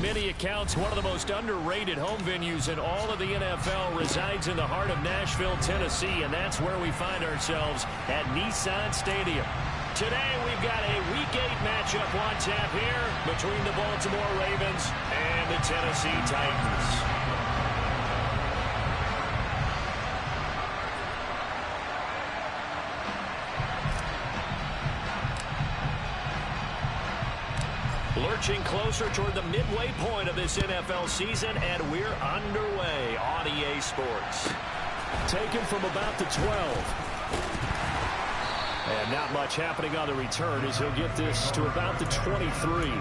many accounts, one of the most underrated home venues in all of the NFL resides in the heart of Nashville, Tennessee, and that's where we find ourselves at Nissan Stadium. Today, we've got a Week 8 matchup on tap here between the Baltimore Ravens and the Tennessee Titans. Lurching closer toward the midway point of this NFL season, and we're underway on EA Sports. Taken from about the 12. And not much happening on the return as he'll get this to about the 23.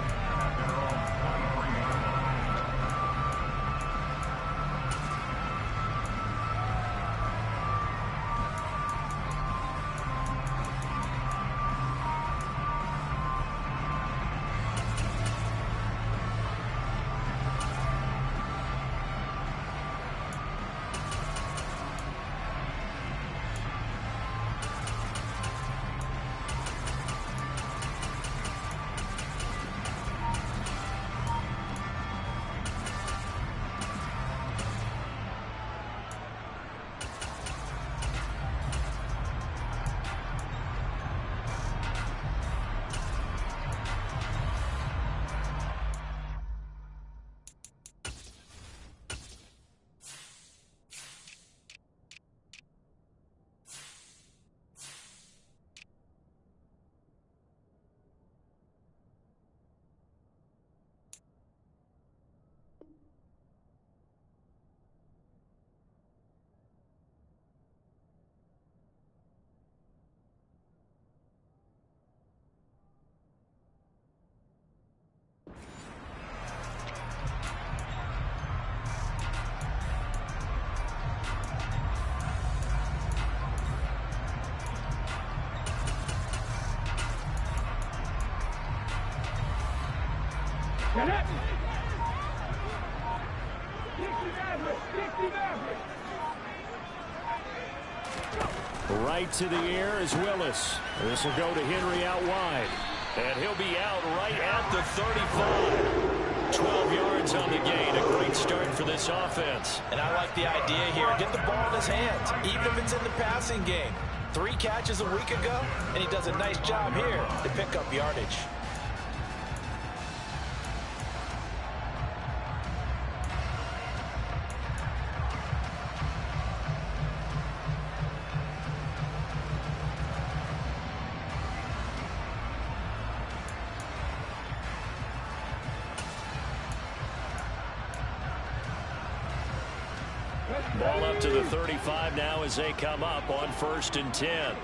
Right to the air is Willis. This will go to Henry out wide. And he'll be out right at the 35. 12 yards on the gain. A great start for this offense. And I like the idea here. Get the ball in his hands, even if it's in the passing game. 3 catches a week ago, and he does a nice job here to pick up yardage. Ball up to the 35 now as they come up on 1st and 10.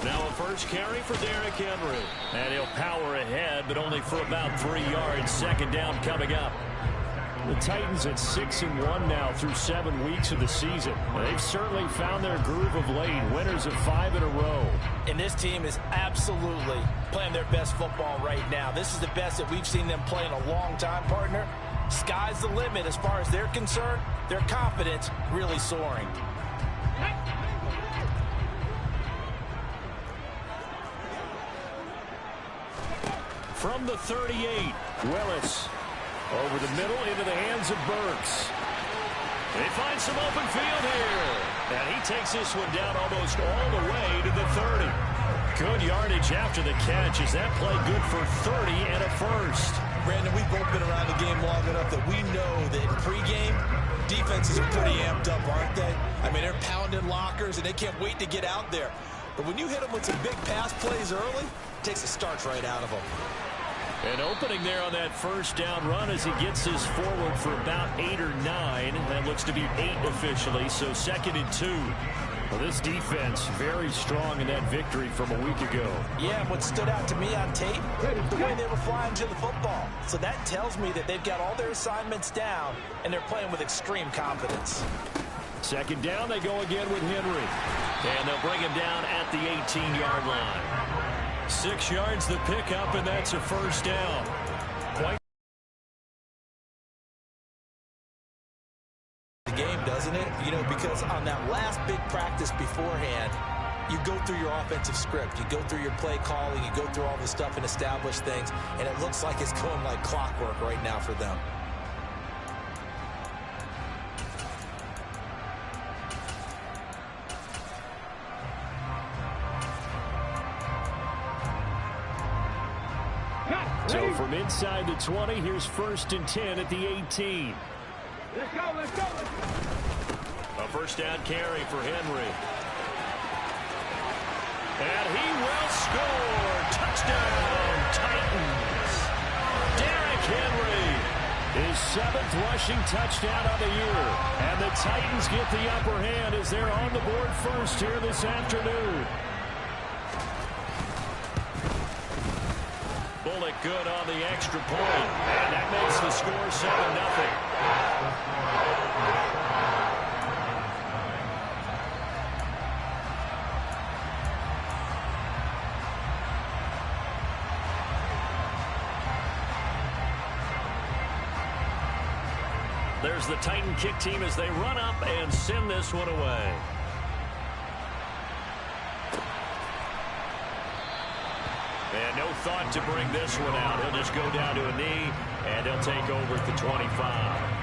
Now a first carry for Derrick Henry. And he'll power ahead, but only for about 3 yards. Second down coming up. The Titans at 6-1 now through 7 weeks of the season. They've certainly found their groove of late. Winners of 5 in a row. And this team is absolutely playing their best football right now. This is the best that we've seen them play in a long time, partner. Sky's the limit as far as they're concerned. Their confidence really soaring. From the 38, Willis. Over the middle into the hands of Burks. They find some open field here. And he takes this one down almost all the way to the 30. Good yardage after the catch. Is that play good for 30 and a first? Brandon, we've both been around the game long enough that we know that in pregame, defenses are pretty amped up, aren't they? I mean, they're pounding lockers, and they can't wait to get out there. But when you hit them with some big pass plays early, it takes the starch right out of them. An opening there on that first down run as he gets this forward for about 8 or 9. That looks to be 8 officially, so 2nd and 2. Well, this defense very strong in that victory from a week ago. Yeah, what stood out to me on tape, the way they were flying to the football. So that tells me that they've got all their assignments down, and they're playing with extreme confidence. 2nd down, they go again with Henry. And they'll bring him down at the 18-yard line. 6 yards the pickup, and that's a first down. Quite the game, doesn't it? You know, because on that last big practice beforehand, you go through your offensive script. You go through your play calling. You go through all the stuff and establish things. And it looks like it's going like clockwork right now for them. So from inside the 20, here's 1st and 10 at the 18. Let's go, let's go. A first down carry for Henry. And he will score. Touchdown, Titans. Derrick Henry, his 7th rushing touchdown of the year. And the Titans get the upper hand as they're on the board first here this afternoon. Bullock good on the extra point. And that makes the score 7-0. There's the Titan kick team as they run up and send this one away. And no thought to bring this one out. He'll just go down to a knee, and he'll take over at the 25.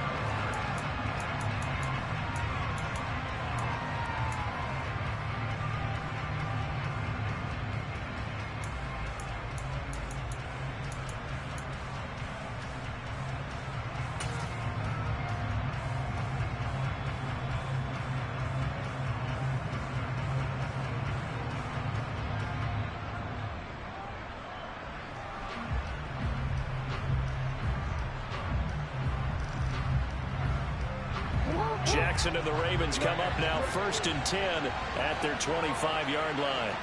Jackson and the Ravens come up now 1st and 10 at their 25-yard line.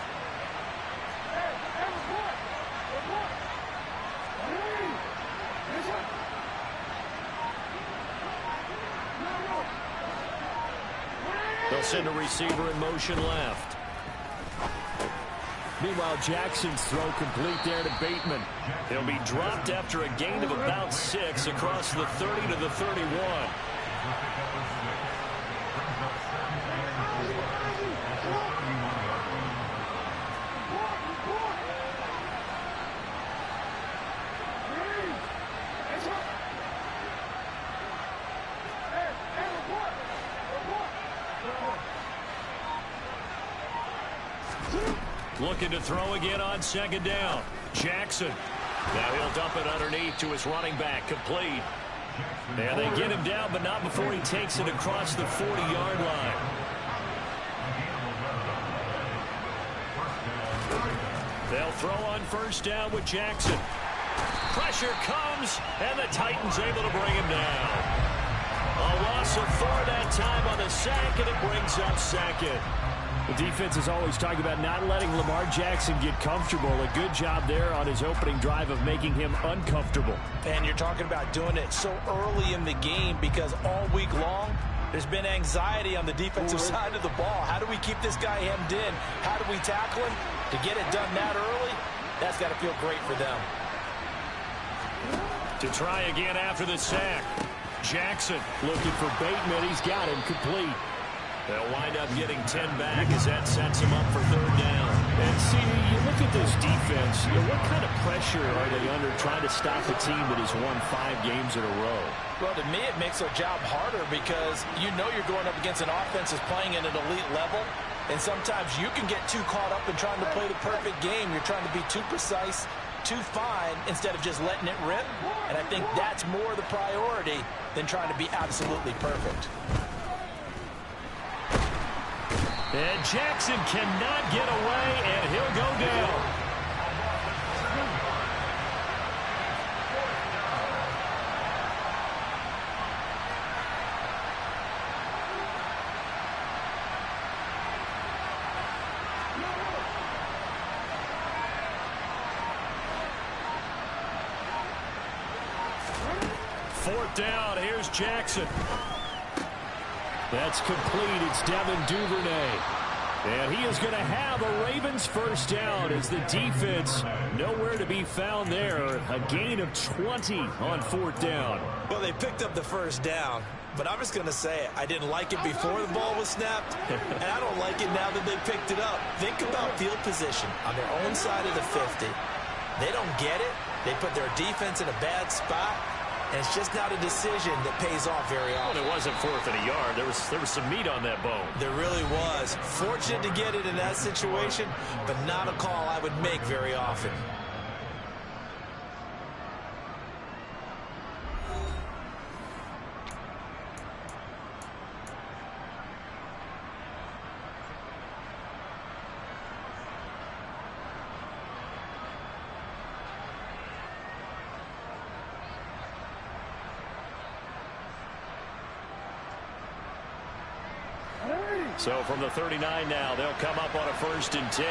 They'll send a receiver in motion left. Meanwhile, Jackson's throw complete there to Bateman. He'll be dropped after a gain of about 6 across the 30 to the 31. Looking to throw again on 2nd down. Jackson. Now he'll dump it underneath to his running back. Complete. And they get him down, but not before he takes it across the 40-yard line. They'll throw on 1st down with Jackson. Pressure comes, and the Titans able to bring him down. A loss of 4 that time on the sack, and it brings up 2nd. The defense is always talking about not letting Lamar Jackson get comfortable. A good job there on his opening drive of making him uncomfortable. And you're talking about doing it so early in the game because all week long, there's been anxiety on the defensive side of the ball. How do we keep this guy hemmed in? How do we tackle him? To get it done that early, that's got to feel great for them. To try again after the sack. Jackson looking for Bateman. He's got him complete. They'll wind up getting 10 back as that sets him up for 3rd down. And see, you look at this defense, what kind of pressure are they under trying to stop a team that has won 5 games in a row? Well, to me, it makes their job harder because you know you're going up against an offense that's playing at an elite level. And sometimes you can get too caught up in trying to play the perfect game. You're trying to be too precise, too fine, instead of just letting it rip. And I think that's more the priority than trying to be absolutely perfect. And Jackson cannot get away, and he'll go down. Fourth down, here's Jackson. That's complete. It's Devin Duvernay. And he is going to have a Ravens first down as the defense nowhere to be found there. A gain of 20 on 4th down. Well, they picked up the first down, but I'm just going to say it. I didn't like it before the ball was snapped, and I don't like it now that they picked it up. Think about field position on their own side of the 50. They don't get it. They put their defense in a bad spot, and it's just not a decision that pays off very often. Well, it wasn't 4th and a yard. There was some meat on that bone. There really was. Fortunate to get it in that situation, but not a call I would make very often. So from the 39 now, they'll come up on a 1st and 10.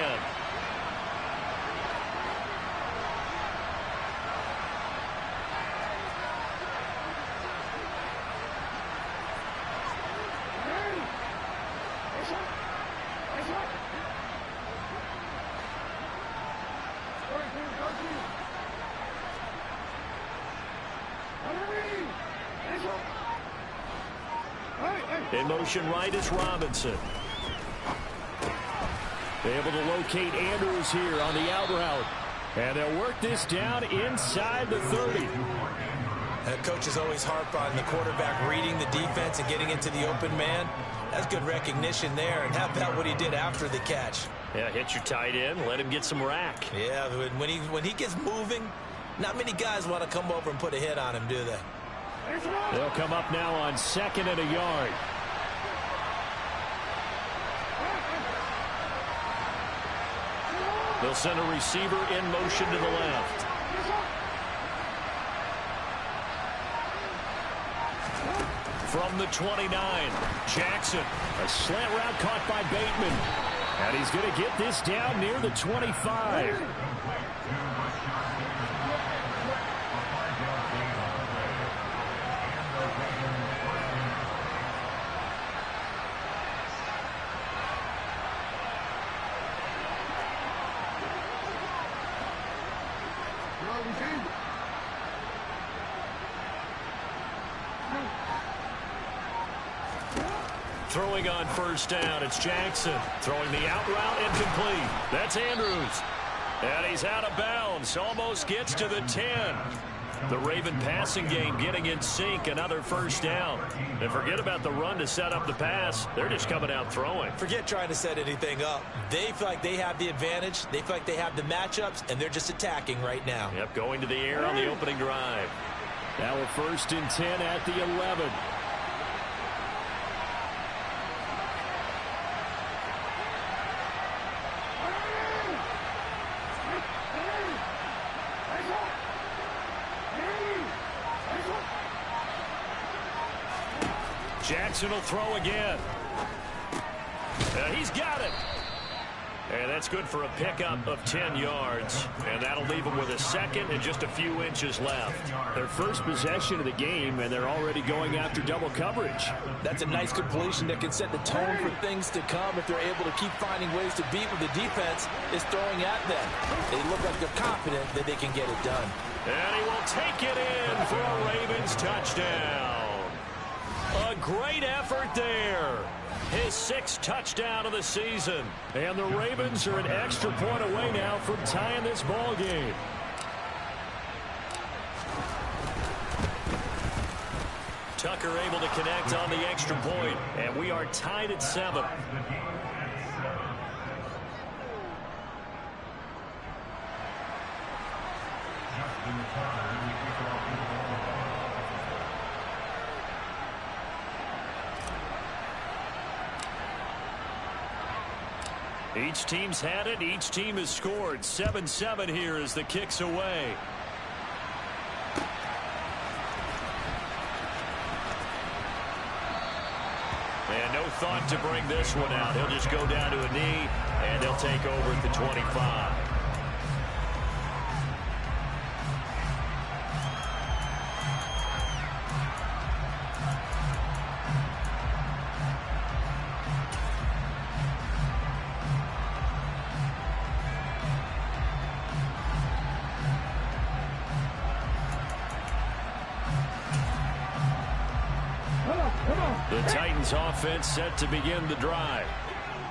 In motion right is Robinson. They're able to locate Andrews here on the out route. And they'll work this down inside the 30. Coaches always harp on the quarterback reading the defense and getting into the open man. That's good recognition there. And how about what he did after the catch? Yeah, hit your tight end, let him get some rack. Yeah, when he gets moving, not many guys want to come over and put a hit on him, do they? They'll come up now on 2nd and a yard. They'll send a receiver in motion to the left. From the 29, Jackson. A slant route caught by Bateman. And he's going to get this down near the 25. Throwing on 1st down, it's Jackson. Throwing the out route incomplete. That's Andrews. And he's out of bounds. Almost gets to the 10. The Raven passing game getting in sync. Another 1st down. And forget about the run to set up the pass. They're just coming out throwing. Forget trying to set anything up. They feel like they have the advantage. They feel like they have the matchups, and they're just attacking right now. Yep, going to the air on the opening drive. Now a 1st and 10 at the 11. Jackson will throw again. He's got it. And that's good for a pickup of 10 yards. And that'll leave them with a 2nd and just a few inches left. Their first possession of the game, and they're already going after double coverage. That's a nice completion that can set the tone for things to come if they're able to keep finding ways to beat what the defense is throwing at them. They look like they're confident that they can get it done. And he will take it in for a Ravens touchdown. A great effort there. His 6th touchdown of the season. And the Ravens are an extra point away now from tying this ball game. Tucker able to connect on the extra point. And we are tied at 7. Each team's had it. Each team has scored. 7-7 here as the kick's away. And no thought to bring this one out. He'll just go down to a knee, and they'll take over at the 25. The Titans offense set to begin the drive.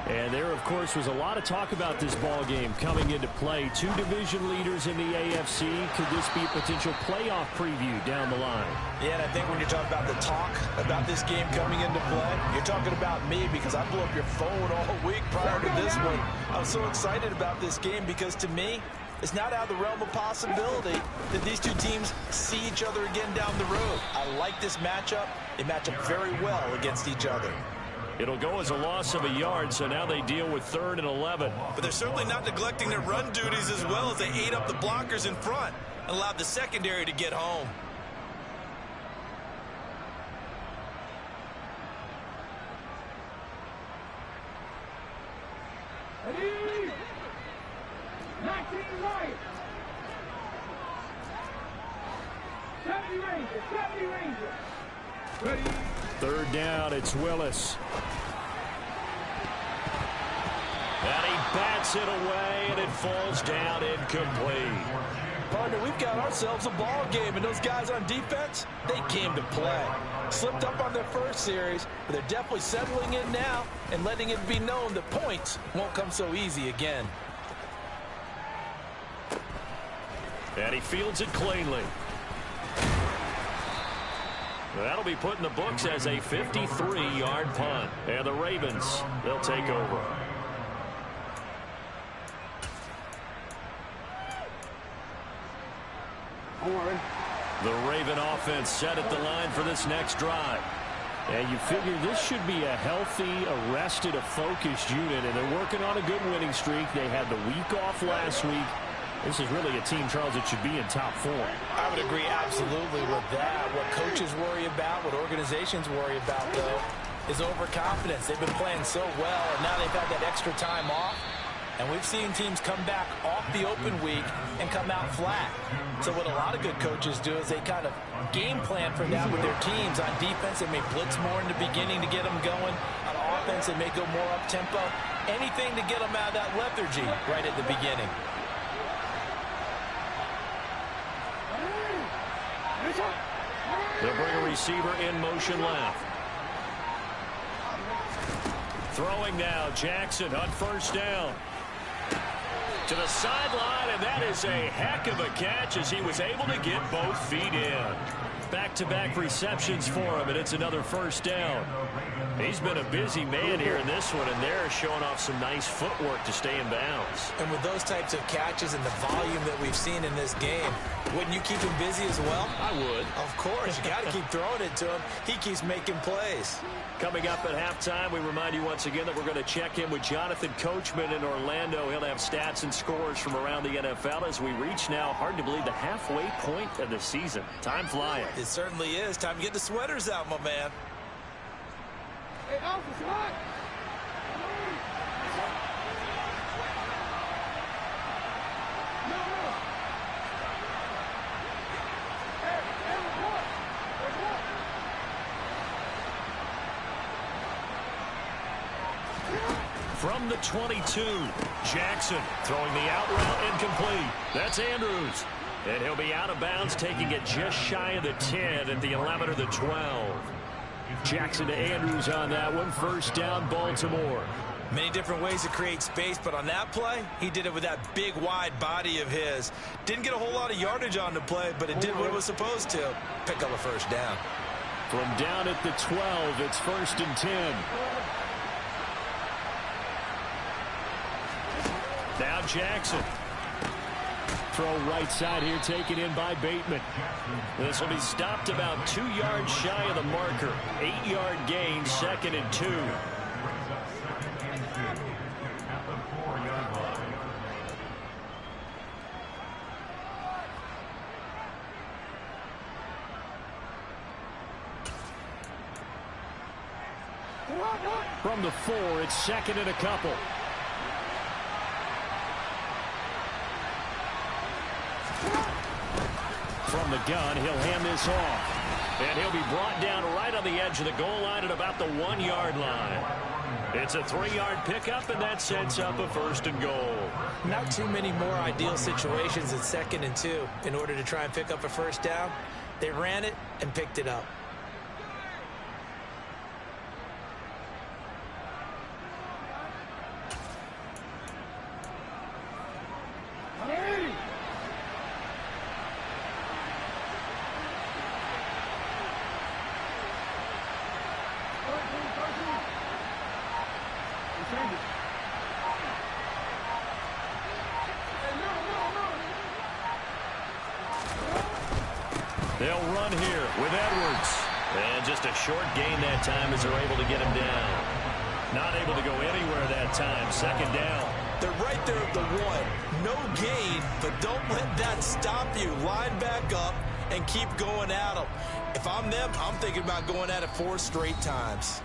And there, of course, was a lot of talk about this ball game coming into play. Two division leaders in the AFC. Could this be a potential playoff preview down the line? Yeah, and I think when you're talking about the talk about this game coming into play, you're talking about me because I blew up your phone all week prior to this one. I was so excited about this game because, to me, it's not out of the realm of possibility that these two teams see each other again down the road. I like this matchup. They match up very well against each other. It'll go as a loss of a yard, so now they deal with 3rd and 11. But they're certainly not neglecting their run duties as well as they ate up the blockers in front and allowed the secondary to get home. Ready? 19 right. 70 Rangers, 70 Rangers. Ready? 3rd down, it's Willis. And he bats it away, and it falls down incomplete. Partner, we've got ourselves a ball game, and those guys on defense, they came to play. Slipped up on their first series, but they're definitely settling in now and letting it be known that points won't come so easy again. And he fields it cleanly. That'll be put in the books as a 53-yard punt. And the Ravens, they'll take over. The Raven offense set at the line for this next drive. And you figure this should be a healthy, arrested, a focused unit. And they're working on a good winning streak. They had the week off last week. This is really a team, Charles, that should be in top form. I would agree absolutely with that. What coaches worry about, what organizations worry about, though, is overconfidence. They've been playing so well, and now they've had that extra time off. And we've seen teams come back off the open week and come out flat. So what a lot of good coaches do is they kind of game plan for that with their teams. On defense, they may blitz more in the beginning to get them going. On offense, they may go more up-tempo. Anything to get them out of that lethargy right at the beginning. They'll bring a receiver in motion left. Throwing now, Jackson on 1st down. To the sideline, and that is a heck of a catch as he was able to get both feet in. Back-to-back receptions for him, and it's another 1st down. He's been a busy man here in this one, and they're showing off some nice footwork to stay in bounds. And with those types of catches and the volume that we've seen in this game, wouldn't you keep him busy as well? I would. Of course. You got to keep throwing it to him. He keeps making plays. Coming up at halftime, we remind you once again that we're going to check in with Jonathan Coachman in Orlando. He'll have stats and scores from around the NFL as we reach now, hard to believe, the halfway point of the season. Time flying. It certainly is. Time to get the sweaters out, my man. Hey, Alpha, SWAT. From the 22, Jackson throwing the out route incomplete. That's Andrews. And he'll be out of bounds, taking it just shy of the 10 at the 11 or the 12. Jackson to Andrews on that one. 1st down, Baltimore. Many different ways to create space, but on that play, he did it with that big, wide body of his. Didn't get a whole lot of yardage on the play, but it did what it was supposed to. Pick up a 1st down. From down at the 12, it's 1st and 10. Now Jackson. Throw right side here, taken in by Bateman. This will be stopped about 2 yards shy of the marker. 8-yard gain, 2nd and 2. From the 4, it's 2nd and a couple. From the gun, he'll hand this off. And he'll be brought down right on the edge of the goal line at about the 1-yard line. It's a 3-yard pickup, and that sets up a 1st and goal. Not too many more ideal situations at 2nd and 2 in order to try and pick up a 1st down. They ran it and picked it up. They'll run here with Edwards. And just a short gain that time as they're able to get him down. Not able to go anywhere that time. Second down. They're right there at the one. No gain, but don't let that stop you. Line back up and keep going at them. If I'm them, I'm thinking about going at it 4 straight times.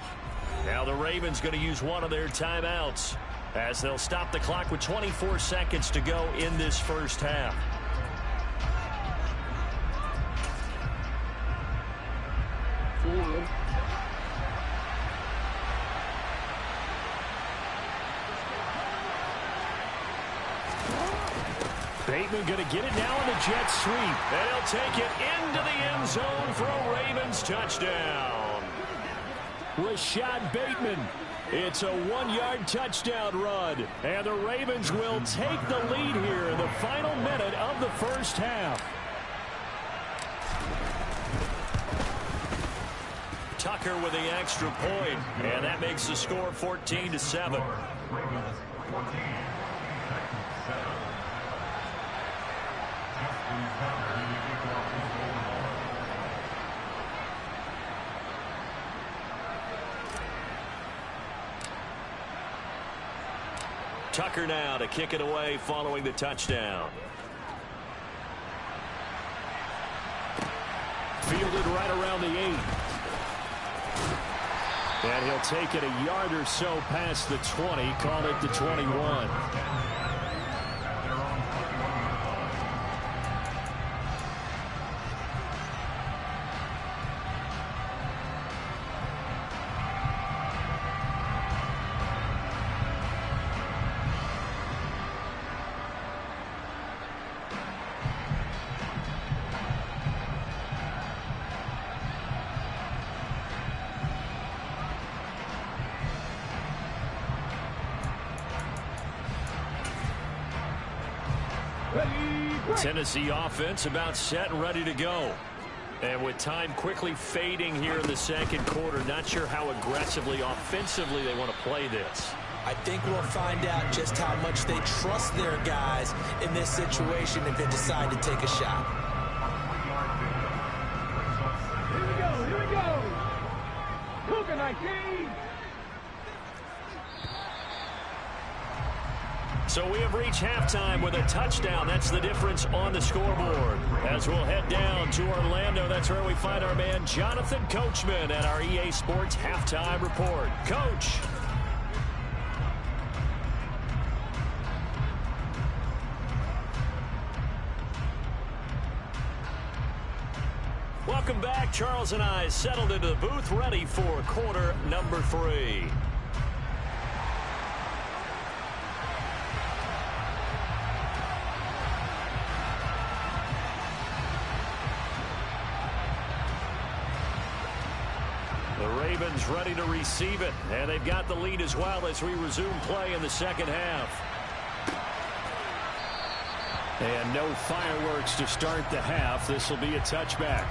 Now the Ravens going to use one of their timeouts as they'll stop the clock with 24 seconds to go in this first half. Bateman going to get it now in the jet sweep. And he'll take it into the end zone for a Ravens touchdown. Rashad Bateman. It's a 1-yard touchdown run. And the Ravens will take the lead here in the final minute of the first half. Tucker with the extra point, and that makes the score 14-7. Tucker now to kick it away following the touchdown. Fielded right around the 8. And he'll take it a yard or so past the 20, call it the 21. Tennessee offense about set and ready to go. And with time quickly fading here in the second quarter, not sure how aggressively, offensively they want to play this. I think we'll find out just how much they trust their guys in this situation if they decide to take a shot. Here we go. Luka 19. So we have reached halftime with a touchdown. That's the difference on the scoreboard. As we'll head down to Orlando, that's where we find our man Jonathan Coachman at our EA Sports Halftime Report. Coach. Welcome back. Charles and I settled into the booth, ready for quarter number 3. Ravens ready to receive it, and they've got the lead as well as we resume play in the second half. And no fireworks to start the half. This will be a touchback.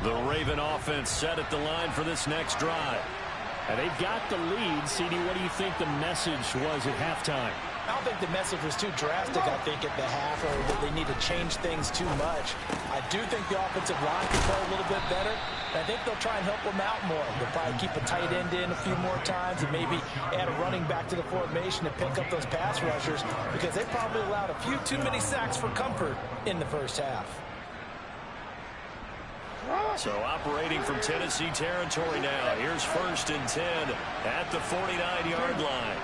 The Raven offense set at the line for this next drive. And they've got the lead. CD, what do you think the message was at halftime? I don't think the message was too drastic, I think, at the half, or that they need to change things too much. I do think the offensive line can play a little bit better. And I think they'll try and help them out more. They'll probably keep a tight end in a few more times and maybe add a running back to the formation to pick up those pass rushers, because they probably allowed a few too many sacks for comfort in the first half. So operating from Tennessee territory now. Here's 1st and 10 at the 49-yard line.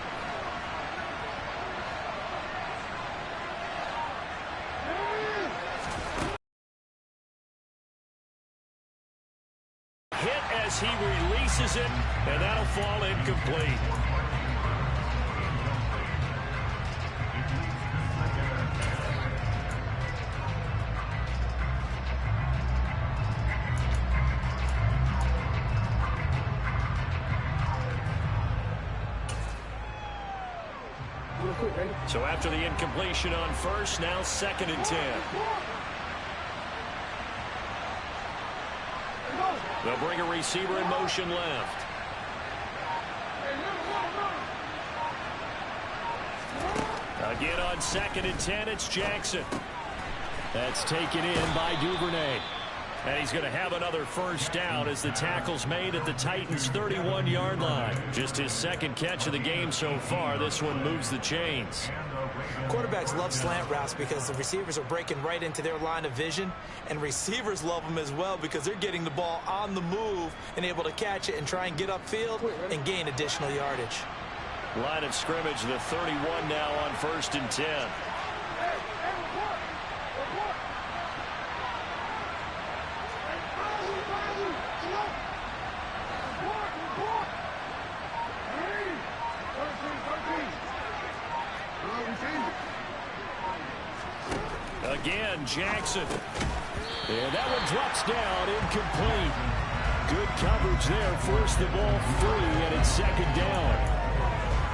Hit as he releases it, and that'll fall incomplete. So after the incompletion on first, now 2nd and 10. They'll bring a receiver in motion left. Again on 2nd and 10, it's Jackson. That's taken in by Duvernay. And he's going to have another first down as the tackle's made at the Titans' 31-yard line. Just his 2nd catch of the game so far. This one moves the chains. Quarterbacks love slant routes because the receivers are breaking right into their line of vision, and receivers love them as well because they're getting the ball on the move and able to catch it and try and get upfield and gain additional yardage. Line of scrimmage, the 31 now on 1st and 10. Again, Jackson. And that one drops down, incomplete. Good coverage there, forced the ball free, and it's 2nd down.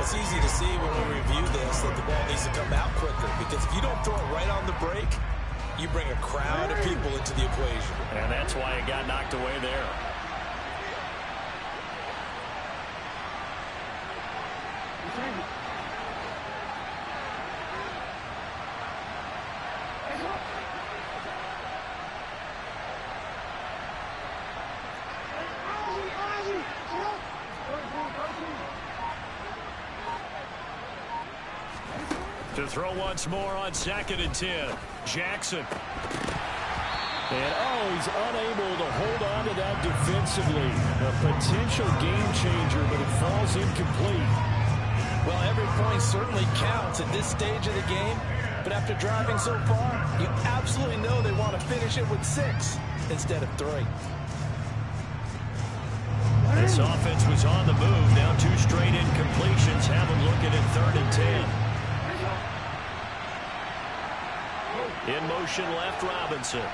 It's easy to see when we review this that the ball needs to come out quicker, because if you don't throw it right on the break, you bring a crowd of people into the equation. And that's why it got knocked away there. To throw once more on 2nd and 10. Jackson. And he's unable to hold on to that defensively. A potential game changer, but it falls incomplete. Well, every point certainly counts at this stage of the game, but after driving so far, you absolutely know they want to finish it with 6 instead of 3. This offense was on the move. Now 2 straight incompletions have them looking at 3rd and 10. In motion left, Robinson.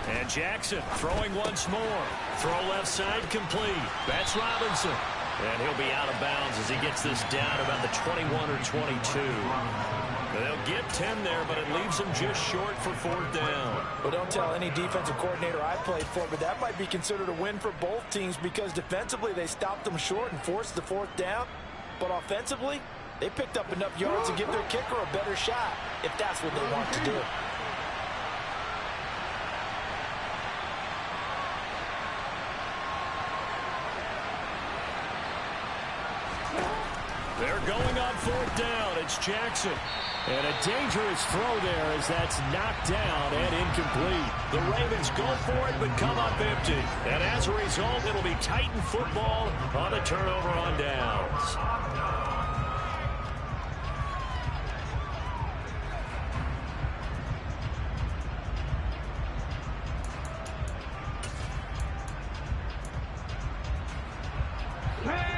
And Jackson throwing once more. Throw left side complete. That's Robinson. And he'll be out of bounds as he gets this down about the 21 or 22. They'll get 10 there, but it leaves them just short for 4th down. Well, don't tell any defensive coordinator I played for, but that might be considered a win for both teams because defensively they stopped them short and forced the 4th down. But offensively, they picked up enough yards to give their kicker a better shot if that's what they want to do. They're going on 4th down. It's Jackson. And a dangerous throw there as that's knocked down and incomplete. The Ravens go for it but come up empty. And as a result, it'll be Titan football on the turnover on downs.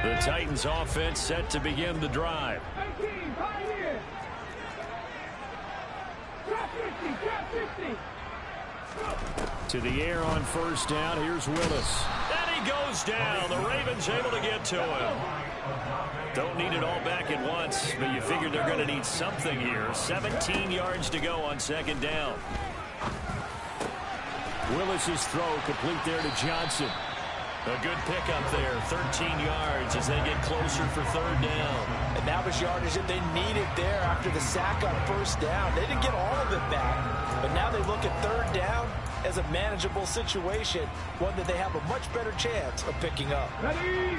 The Titans offense set to begin the drive. 18, Pioneer. Drop 50, drop 50. To the air on 1st down. Here's Willis. And he goes down. The Ravens able to get to him. Don't need it all back at once, but you figure they're going to need something here. 17 yards to go on 2nd down. Willis's throw complete there to Johnson. A good pickup there, 13 yards as they get closer for 3rd down. And that was yardage that they needed there after the sack on 1st down. They didn't get all of it back, but now they look at 3rd down as a manageable situation, one that they have a much better chance of picking up. Ready?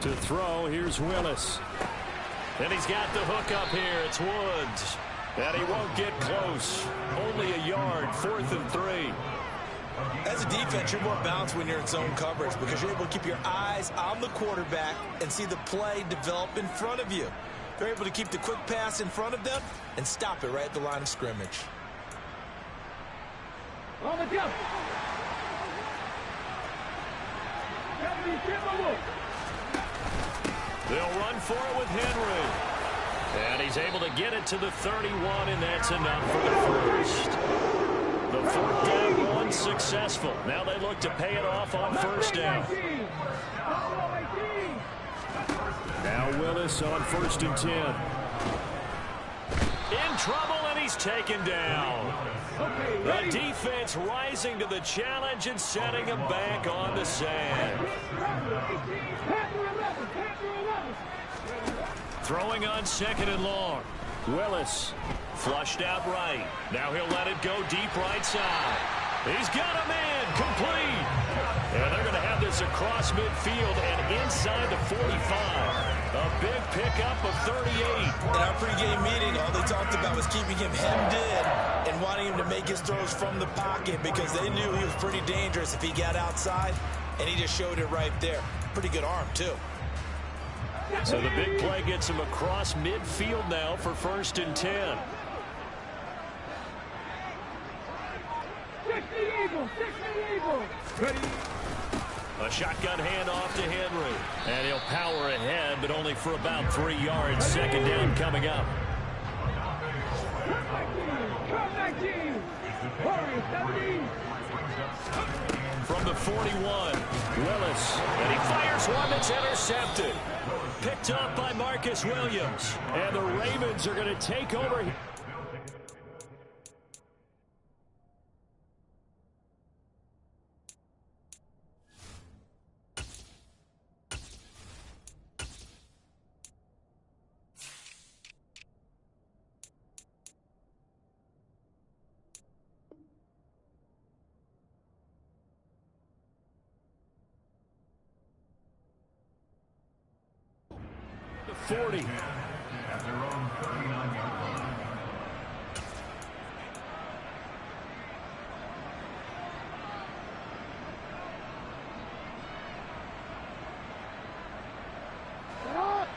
To throw, here's Willis. And he's got the hook up here. It's Woods. And he won't get close. Only a yard, 4th and 3. As a defense, you're more balanced when you're in zone coverage because you're able to keep your eyes on the quarterback and see the play develop in front of you. They're able to keep the quick pass in front of them and stop it right at the line of scrimmage. On the jump. They'll run for it with Henry. And he's able to get it to the 31, and that's enough for the first. The fourth down run successful. Now they look to pay it off on first down. Now Willis on 1st and 10. In trouble, and he's taken down. The defense rising to the challenge and setting him back on the sand. Throwing on 2nd and long. Willis flushed out right. Now he'll let it go deep right side. He's got him in. Complete. And they're going to have this across midfield and inside the 45. A big pickup of 38. In our pregame meeting, all they talked about was keeping him hemmed in and wanting him to make his throws from the pocket because they knew he was pretty dangerous if he got outside, and he just showed it right there. Pretty good arm, too. So the big play gets him across midfield now for 1st and 10. 60 Eagles, 60 Eagles. Ready. A shotgun handoff to Henry. And he'll power ahead, but only for about 3 yards. 2nd down coming up. From the 41, Willis. And he fires one that's intercepted. Picked up by Marcus Williams. And the Ravens are going to take over. The 40.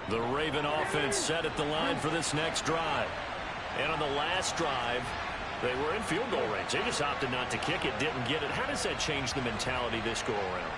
The Raven offense set at the line for this next drive. And on the last drive, they were in field goal range. They just opted not to kick it, didn't get it. How does that change the mentality this go around?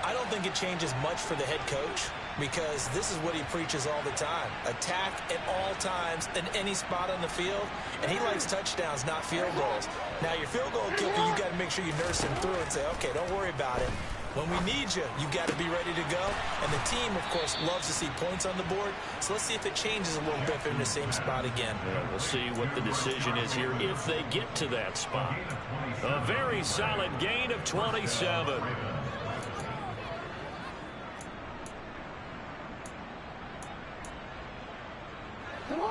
I don't think it changes much for the head coach because this is what he preaches all the time. Attack at all times in any spot on the field, and he likes touchdowns, not field goals. Now, your field goal kicker, you got to make sure you nurse him through and say, okay, don't worry about it. When we need you, you've got to be ready to go. And the team, of course, loves to see points on the board. So let's see if it changes a little bit if they're in the same spot again. Yeah, we'll see what the decision is here if they get to that spot. A very solid gain of 27.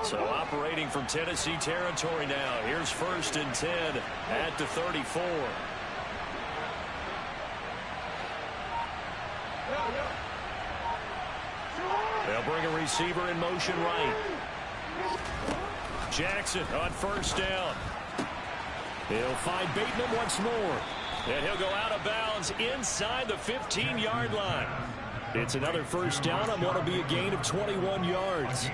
So operating from Tennessee territory now. Here's 1st and 10 at the 34. They'll bring a receiver in motion right. Jackson on 1st down. He'll find Bateman once more. And he'll go out of bounds inside the 15-yard line. It's another 1st down on what will be a gain of 21 yards.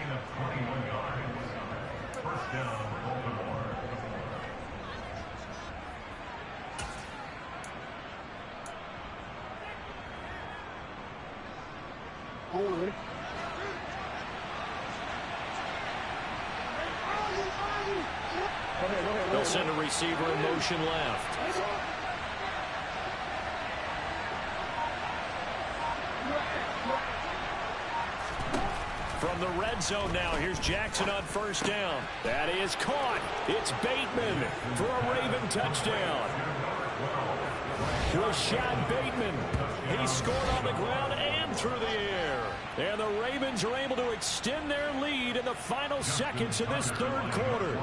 They'll send a receiver in motion left. From the red zone now, here's Jackson on 1st down. That is caught. It's Bateman for a Raven touchdown. Rashad Bateman. He scored on the ground and through the air. And the Ravens are able to extend their lead in the final seconds of this 3rd quarter.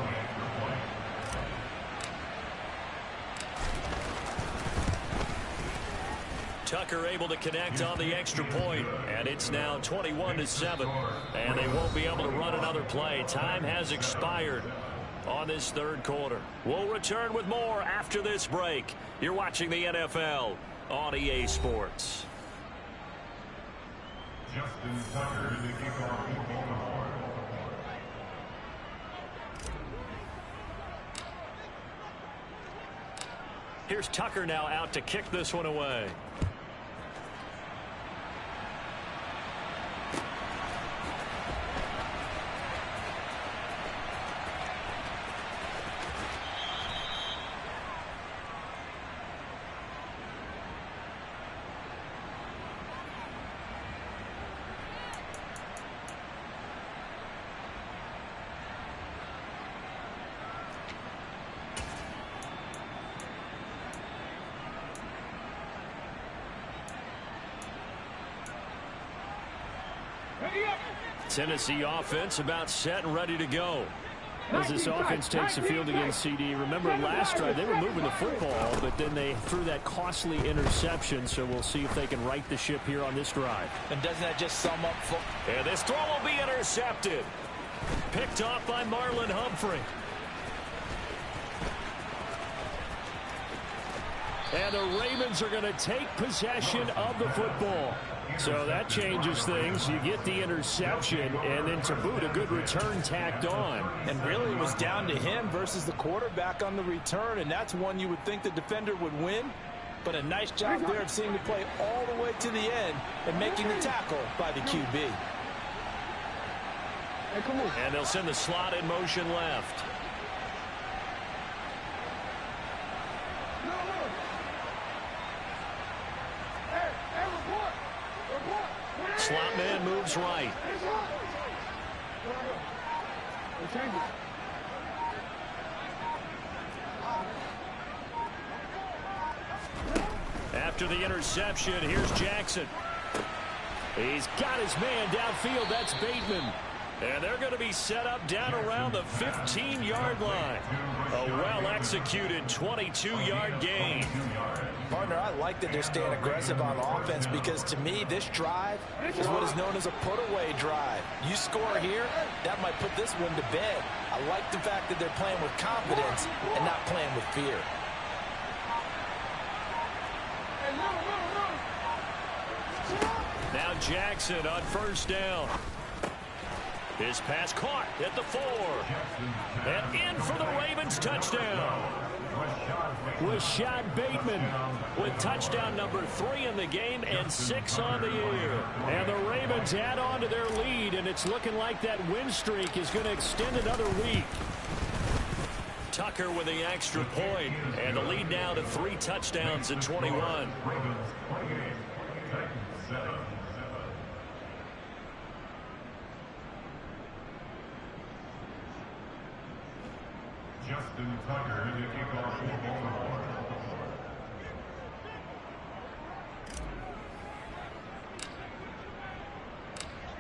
Tucker able to connect on the extra point, and it's now 21-7, and they won't be able to run another play. Time has expired on this 3rd quarter. We'll return with more after this break. You're watching the NFL on EA Sports. Justin Tucker to kick off Baltimore. Here's Tucker now out to kick this one away. Tennessee offense about set and ready to go. As this offense takes the field against CD, remember last drive they were moving the football, but then they threw that costly interception, so we'll see if they can right the ship here on this drive. And doesn't that just sum up? And this throw will be intercepted. Picked off by Marlon Humphrey. And the Ravens are going to take possession of the football. So that changes things. You get the interception, and then to boot, a good return tacked on. And really, it was down to him versus the quarterback on the return, and that's one you would think the defender would win. But a nice job there of seeing the play all the way to the end and making the tackle by the QB. And they'll send the slot in motion left. Slot man moves right. After the interception, here's Jackson. He's got his man downfield. That's Bateman. And they're going to be set up down around the 15-yard line. A well-executed 22-yard gain. Partner, I like that they're staying aggressive on offense because, to me, this drive is what is known as a put-away drive. You score here, that might put this one to bed. I like the fact that they're playing with confidence and not playing with fear. Now Jackson on first down. His pass caught at the 4. And in for the Ravens touchdown. Rashad Bateman with touchdown number 3 in the game and 6 on the year. And the Ravens add on to their lead, and it's looking like that win streak is going to extend another week. Tucker with the extra point, and the lead now to 3 touchdowns in 21. Justin Tucker in the kickoff for Baltimore.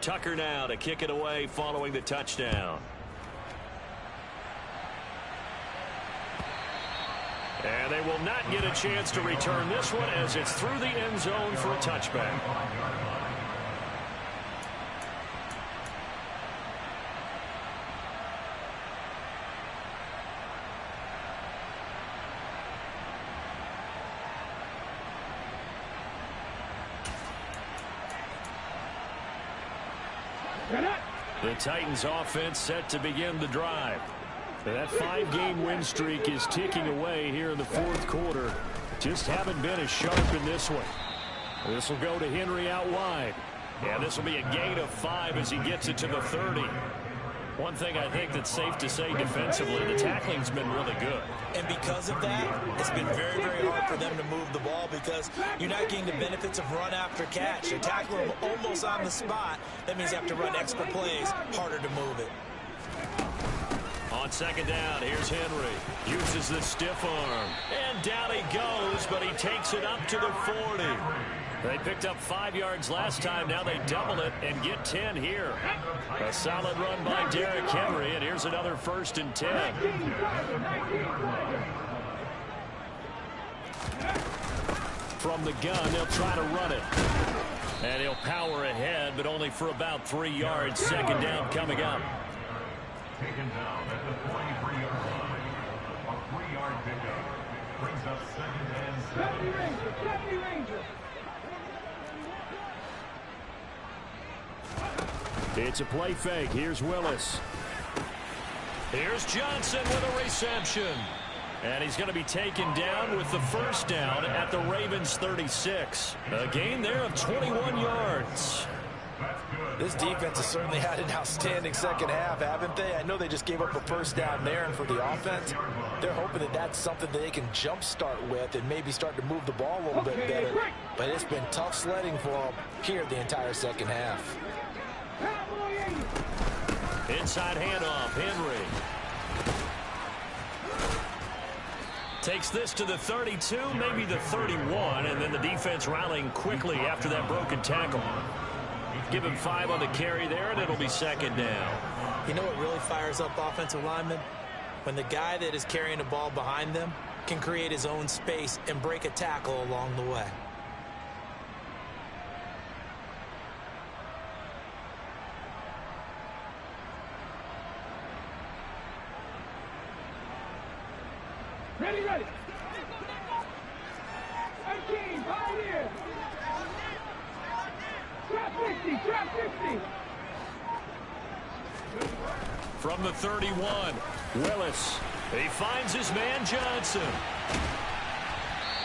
Tucker now to kick it away following the touchdown. And they will not get a chance to return this one as it's through the end zone for a touchback. The Titans offense set to begin the drive. That 5-game win streak is ticking away here in the 4th quarter. Just haven't been as sharp in this one. This will go to Henry out wide. And this will be a gain of 5 as he gets it to the 30. One thing I think that's safe to say defensively, the tackling's been really good. And because of that, it's been very, very hard for them to move the ball because you're not getting the benefits of run after catch. You tackle them almost on the spot. That means you have to run extra plays, harder to move it. On second down, here's Henry. Uses the stiff arm. And down he goes, but he takes it up to the 40. They picked up 5 yards last time. Now they double it and get 10 here. A solid run by Derrick Henry, and here's another 1st and 10. From the gun, they'll try to run it. And he'll power ahead, but only for about 3 yards. Second down coming up. Taken down at the 43-yard line. A 3-yard pickup brings up 2nd and 7. It's a play fake. Here's Willis. Here's Johnson with a reception. And he's going to be taken down with the 1st down at the Ravens 36. A gain there of 21 yards. This defense has certainly had an outstanding second half, haven't they? I know they just gave up a 1st down there, and for the offense, they're hoping that that's something that they can jumpstart with and maybe start to move the ball a little bit better. But it's been tough sledding for them here the entire second half. Inside handoff, Henry. Takes this to the 32, maybe the 31, and then the defense rallying quickly after that broken tackle. Give him 5 on the carry there, and it'll be second down. You know what really fires up offensive linemen? When the guy that is carrying the ball behind them can create his own space and break a tackle along the way. Ready, ready. 18, Pioneer. Trap 50, trap 50. From the 31, Willis. He finds his man Johnson.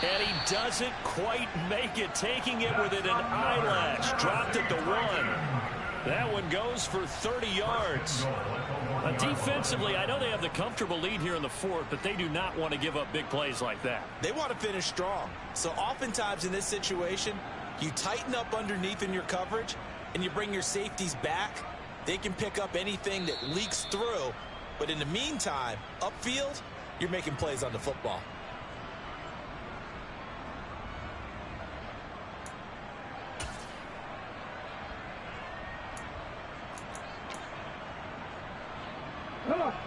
And he doesn't quite make it, taking it within an eyelash. Dropped it to 1. That one goes for 30 yards. Defensively, I know they have the comfortable lead here in the 4th, but they do not want to give up big plays like that. They want to finish strong. So oftentimes in this situation, you tighten up underneath in your coverage, and you bring your safeties back. They can pick up anything that leaks through. But in the meantime, upfield, you're making plays on the football.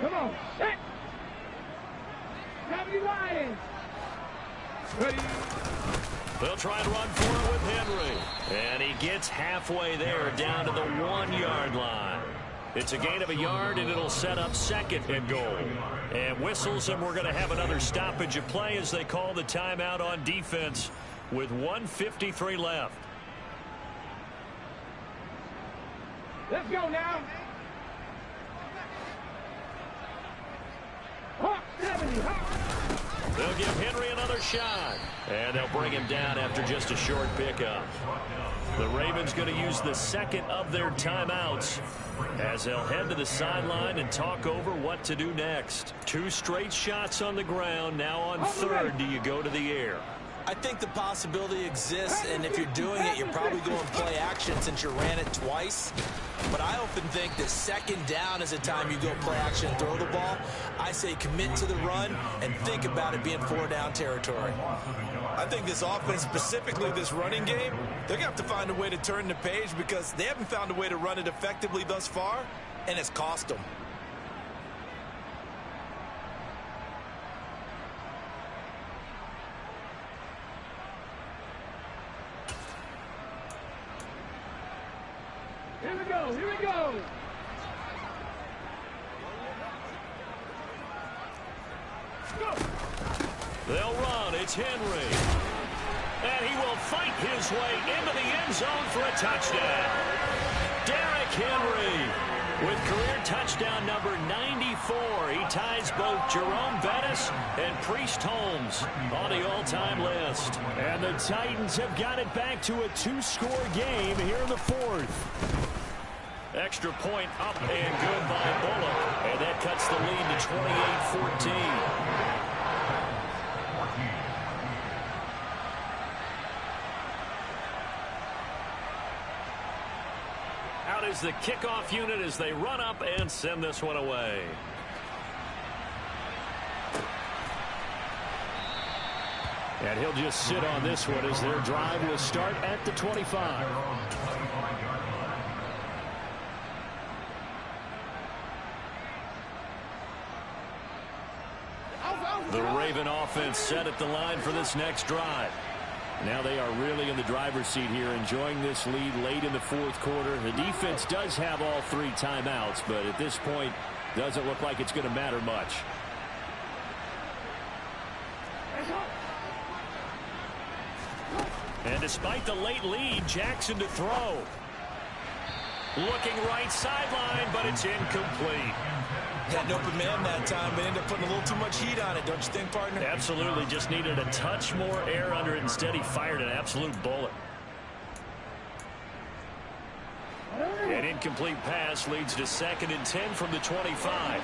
Come on, set. Happy Lions. Ready. They'll try and run for it with Henry. And he gets halfway there, down to the 1-yard line. It's a gain of a yard, and it'll set up second and goal. And whistles, and we're going to have another stoppage of play as they call the timeout on defense with 1:53 left. Let's go now. Hawk 70, Hawk. They'll give Henry another shot. And they'll bring him down after just a short pickup. The Ravens going to use the second of their timeouts as they'll head to the sideline and talk over what to do next. 2 straight shots on the ground. Now on 3rd, do you go to the air? I think the possibility exists, and if you're doing it, you're probably going play action since you ran it twice. But I often think that second down is a time you go play action and throw the ball. I say commit to the run and think about it being 4-down territory. I think this offense, specifically this running game, they're going to have to find a way to turn the page because they haven't found a way to run it effectively thus far, and it's cost them. Here we go, here we go. They'll run. It's Henry. And he will fight his way into the end zone for a touchdown. Derrick Henry with career touchdown number 94. He ties both Jerome Bettis and Priest Holmes on the all-time list. And the Titans have got it back to a 2-score game here in the 4th. Extra point up and good by Bullock. And that cuts the lead to 28-14. Out is the kickoff unit as they run up and send this one away. And he'll just sit on this one as their drive will start at the 25. The Raven offense set at the line for this next drive. Now they are really in the driver's seat here, enjoying this lead late in the 4th quarter. The defense does have all 3 timeouts, but at this point, doesn't look like it's going to matter much. And despite the late lead, Jackson to throw. Looking right sideline, but it's incomplete. Had an open man that time, but ended up putting a little too much heat on it, don't you think, partner? Absolutely. Just needed a touch more air under it. Instead, he fired an absolute bullet. An incomplete pass leads to 2nd and 10 from the 25.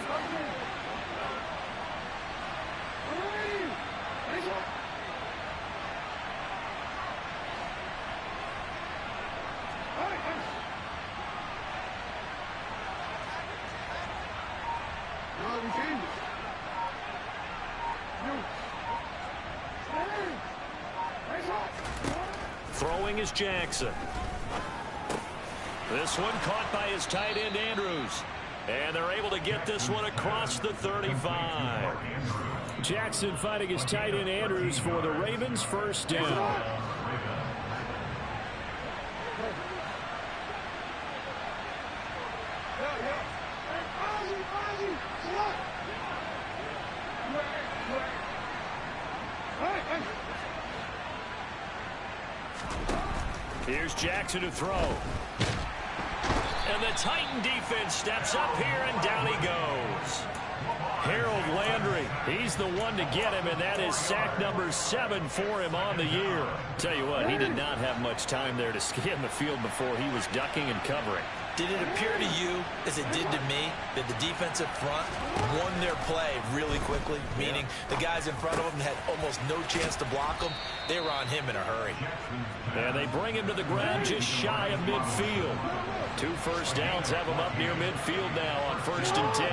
Throwing is Jackson. This one caught by his tight end, Andrews. And they're able to get this one across the 35. Jackson fighting his tight end, Andrews, for the Ravens' first down. Here's Jackson to throw. And the Titan defense steps up here, and down he goes. Harold Landry, he's the one to get him, and that is sack number 7 for him on the year. Tell you what, he did not have much time there to scan the field before he was ducking and covering. Did it appear to you, as it did to me, that the defensive front won their play really quickly? Meaning the guys in front of them had almost no chance to block them. They were on him in a hurry. And they bring him to the ground just shy of midfield. 2 first downs have him up near midfield now on 1st and 10.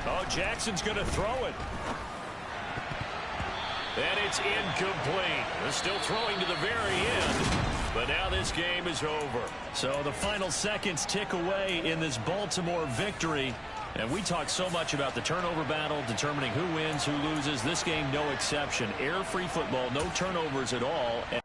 Oh, Jackson's going to throw it. And it's incomplete. They're still throwing to the very end. But now this game is over. So the final seconds tick away in this Baltimore victory. And we talk so much about the turnover battle, determining who wins, who loses. This game, no exception. Error-free football, no turnovers at all. And